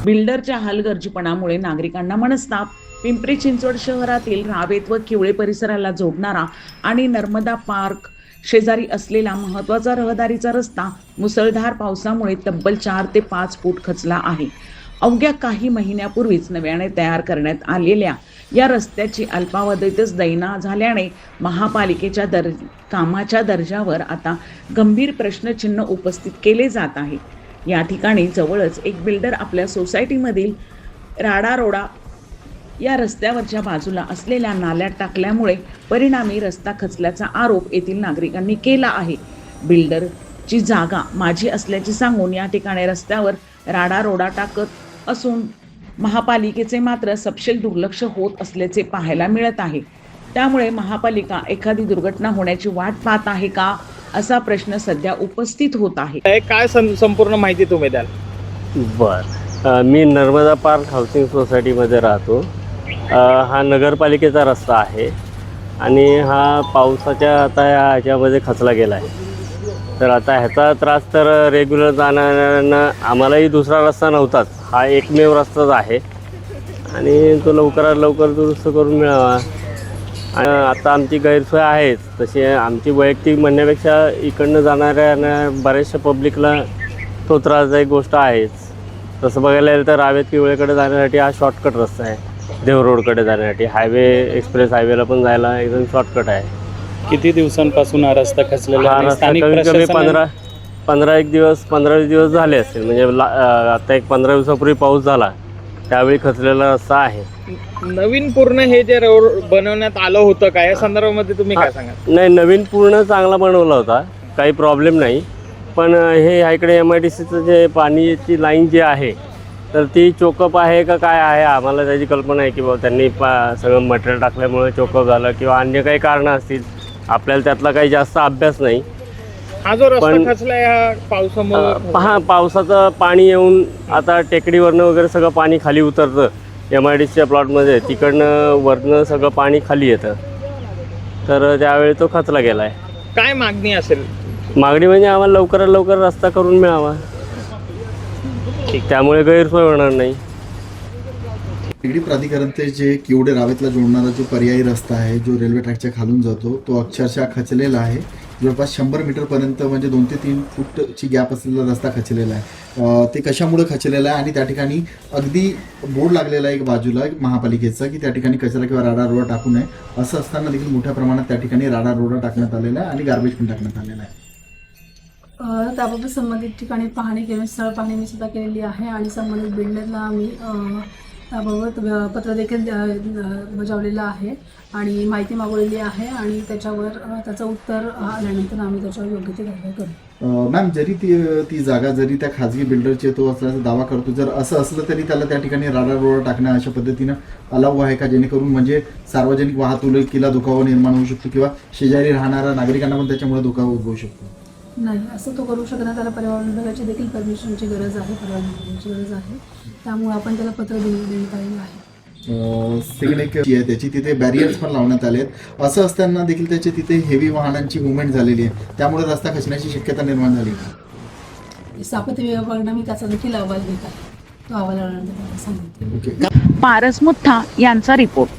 बिल्डरच्या हलगर्जीपणामुळे नागरिकांना मनस्ताप. पिंपरी चिंचवड शहरातील रावेत व किवळे परिसराला जोडणारा आणि नर्मदा पार्क शेजारी असलेला महत्त्वाचा रहदारीचा रस्ता मुसळधार पावसामुळे तब्बल 4 ते 5 फूट खचला आहे. अवघ्या काही महिन्यापूर्वीच नव्याने तयार करण्यात आलेल्या या रस्त्याची अल्पावधीतच दैना झाल्याने महापालिकेच्या कामाच्या दर्जावर आता गंभीर प्रश्नचिन्ह उपस्थित केले जात आहे. या ठिकाणी जवळच एक बिल्डर आपल्या सोसायटीमधील राडारोडा या रस्त्यावरच्या बाजूला असलेल्या नाल्यात टाकल्यामुळे परिणामी रस्ता खचल्याचा आरोप येथील नागरिकांनी केला आहे. बिल्डरची जागा माझी असल्याचे सांगून या ठिकाणी रस्त्यावर राडारोडा टाकत असून महापालिकेचे मात्र सपशेल दुर्लक्ष होत असल्याचे पाहायला मिळत आहे. त्यामुळे महापालिका एखादी दुर्घटना होण्याची वाट पाहत आहे का, असा प्रश्न सध्या उपस्थित होत आहे. काय संपूर्ण माहिती तुम्ही द्याल? मी नर्मदा पार्क हाऊसिंग सोसायटीमध्ये राहतो. हा नगरपालिकेचा रस्ता आहे आणि हा पावसाच्या आता ह्याच्यामध्ये खचला गेला आहे. तर आता ह्याचा त्रास तर रेग्युलर जाणाऱ्यांना, आम्हालाही दुसरा रस्ता नव्हताच, हा एकमेव रस्ताच आहे आणि तो लवकरात लवकर दुरुस्त करून मिळावा. आता आमची गैरसोय आहेच, तशी आमची वैयक्तिक म्हणण्यापेक्षा इकडनं जाणाऱ्या बऱ्याचशा पब्लिकला तो त्रासदायक गोष्ट आहेच. तसं बघायला गेलं तर रावेत किवळेकडे जाण्यासाठी हा शॉर्टकट रस्ता आहे. देव रोडकडे जाण्यासाठी हायवे, एक्सप्रेस हायवेला पण जायला एकदम शॉर्टकट आहे. किती दिवसांपासून हा रस्ता खचलेला आहे? रस्ता कमी 15-20 दिवस झाले असतील. म्हणजे आता एक 15 दिवसापूर्वी पाऊस झाला त्यावेळी खचलेला रस्ता आहे. नवीन पूर्ण हे जे रोड बनवण्यात आलं होतं का, या संदर्भामध्ये तुम्ही काय सांगाल? नाही, नवीन पूर्ण चांगला बनवला होता, काही प्रॉब्लेम नाही. पण हे इकडे MIDCचं जे पाण्याची लाईन जी आहे तर ती चोकअप आहे का काय आहे, आम्हाला त्याची कल्पना आहे की बाबा त्यांनी सगळं मटेरियल टाकल्यामुळे चोकअप झालं किंवा अन्य काही कारणं असतील. आपल्याला त्यातला काही जास्त अभ्यास नाही. हा जो रस्ता खचला या पावसामुळे, पावसाचं पाणी येऊन आता टेकडीवरनं वगैरे सगळं पाणी खाली उतरतं. MIDCच्या प्लॉटमध्ये तिकडनं वरनं सगळं पाणी खाली येतं, तर त्यावेळी तो खचला गेला आहे. काय मागणी असेल? मागणी म्हणजे आम्हाला लवकरात लवकर रस्ता करून मिळावा, त्यामुळे गैरसोय होणार नाही. टेकडी प्राधिकरणचे जे किवडे रावेतला जोडणारा जो पर्यायी रस्ता आहे, जो रेल्वे ट्रॅकच्या खालून जातो, तो अक्षरशः खचलेला आहे. जवळपास 100 मीटरपर्यंत म्हणजे 2 ते 3 फूटची गॅप असलेला रस्ता खचलेला आहे. ते कशामुळे खचलेला आहे आणि त्या ठिकाणी अगदी बोर्ड लागलेला आहे एक बाजूला महापालिकेचा की त्या ठिकाणी कचरा किंवा राडा रोडा टाकू नये. असं असताना देखील मोठ्या प्रमाणात त्या ठिकाणी राडा रोडा टाकण्यात आलेला आहे आणि गार्बेज पण टाकण्यात आलेला आहे. त्याबाबत संबंधित ठिकाणी पाहणी केली, स्थळ पाहणी मी सुद्धा केलेली आहे आणि संबंधित बिल्डरला आम्ही त्याबाबत पत्र देखील बजावलेलं आहे आणि माहिती मागवलेली आहे आणि त्याच्यावर त्याचं उत्तर आल्यानंतर आम्ही त्याच्यावर योग्य ती कारवाई करू. मॅम, जरी ती जागा जरी त्या खाजगी बिल्डरचे तो असल्याचा दावा करतो, जर असं असलं तरी त्याला त्या ठिकाणी राडा रोडा टाकणं अशा पद्धतीनं अलाव आहे का, जेणेकरून म्हणजे सार्वजनिक वाहतुकीला धोका निर्माण होऊ शकतो किंवा शेजारी राहणाऱ्या नागरिकांना पण त्याच्यामुळे धोका उद्भवू शकतो? नाही, असं तो करू शकणार. त्याला पर्यावरण विभागाची देखील परमिशनची गरज आहे, परवानगीची गरज आहे. त्यामुळे आपण त्याला पत्र देण्यात आलेलं आहे. सेकंड एक आहे त्याची, तिथे बॅरियर्स पण लावण्यात आले आहेत. असं असताना देखील त्याची तिथे हेवी वाहनांची मुवमेंट झालेली आहे, त्यामुळे रस्ता खचण्याची शक्यता निर्माण झाली. स्थापत्य विभागाकडनं मी त्याचा देखील अहवाल घेत आहे. तो अहवाल आल्यानंतर सांगते. पारस मुठ्ठा यांचा रिपोर्ट.